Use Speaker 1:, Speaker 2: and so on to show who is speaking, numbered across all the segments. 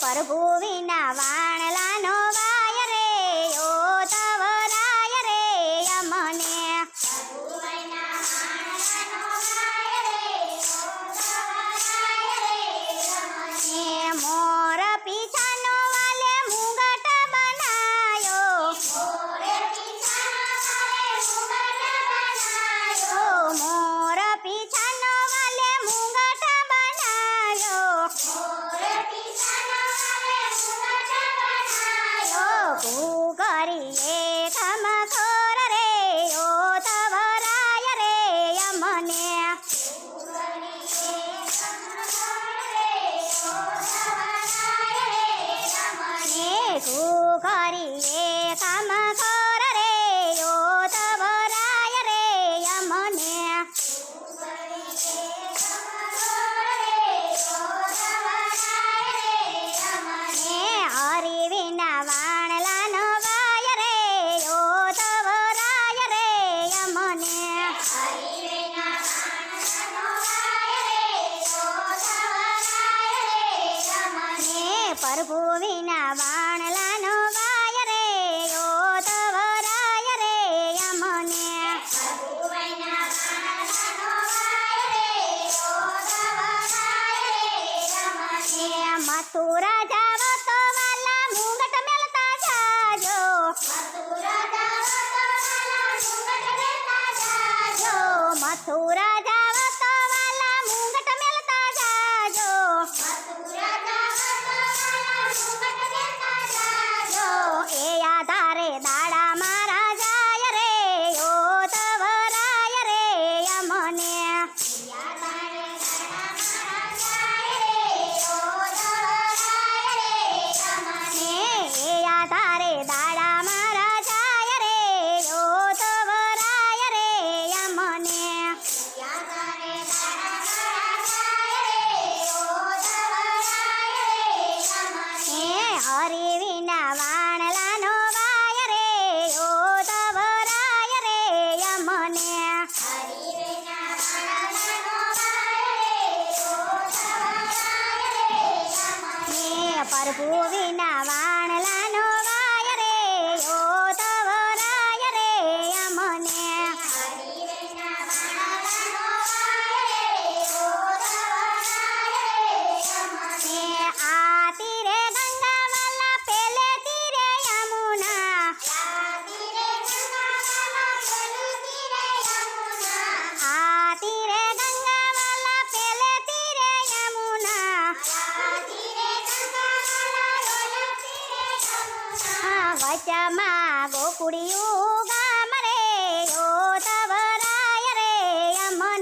Speaker 1: પ્રભુ વિના વાણલાનો વાય રે ઓ તવરાય રે અમને મોર પીછાનો વાલે મુગટ બનાયો મોર પીછાનો વાલે મુગટ બનાયો ઘૂઘરીએ ખમખોર રે ઓ તવરાય રે અમને ઘૂઘરીએ ખમખોર રે ઓ તવરાય રે અમને હરી વિના વાણલાનો વાય રે ઓ તવરાય રે અમને પ્રભુ વિના વાણલાનો વાય રે ઓ તવરાય રે અમને મથુરા જાવ તો વાલા મુગટ મેલતા જાજો મથુરા જાવ તો વાલા મુગટ મેલતા જાજો એ આધારે દાડા મારા જાય રે ઓ તવરાય રે અમને એ આધારે દાડા મારા જાય રે ઓ તવરાય રે અમને હરી વિના વાણલાનો વાય રે ઓ તવરાય રે અમને પ્રભુ વિના વાણલાનો વાય રે ઓ તવરાય રે અમને આ તીરે ગંગા વાલા પેલે તીરે યમુના આ તીરે ગંગા વાલા પેલે તીરે યમુના વચમાં ગોકુળિયું ગામ રે ઓ તવરાય રે અમને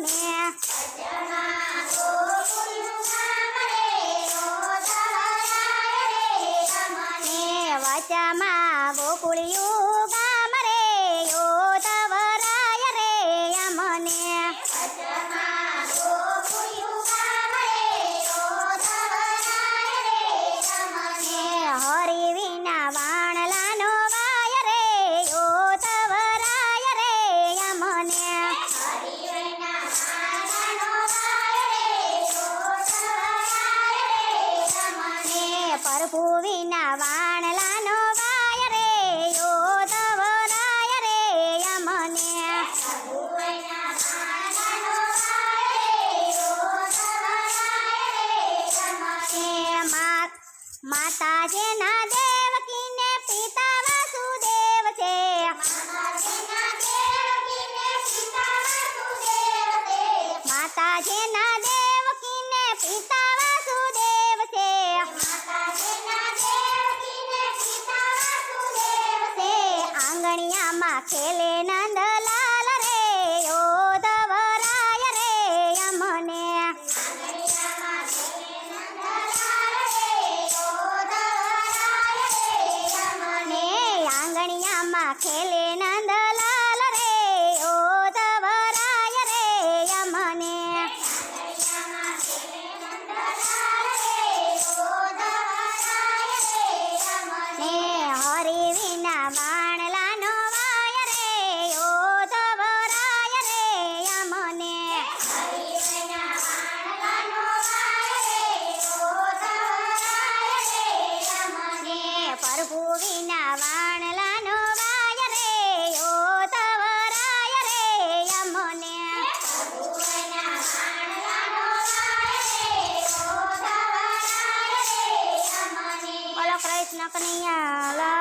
Speaker 1: વચમાં ગોકુળિયું ગામ રે ઓ તવરાય રે અમને હરી વિના વાણલાનો વાય રે ઓ તવરાય રે અમને પ્રભુ વિના વાણલાનો વાય રે ઓ તવરાય રે અમને માતાજીના દેવકીને પિતા વાસુદેવ છે માતાજીના દેવકીને પિતા વાસુદેવ છે આંગણિયામાં ખેલે નંદલાલ રે ઓ તવરાય રે અમને આંગણિયામાં ખેલે નંદલાલ રે ઓ તવરાય રે અમને ભૂવીના વાણલાનો વાય રે ઓ તવરાય રે અમને બોલો કૃષ્ણ કનૈયા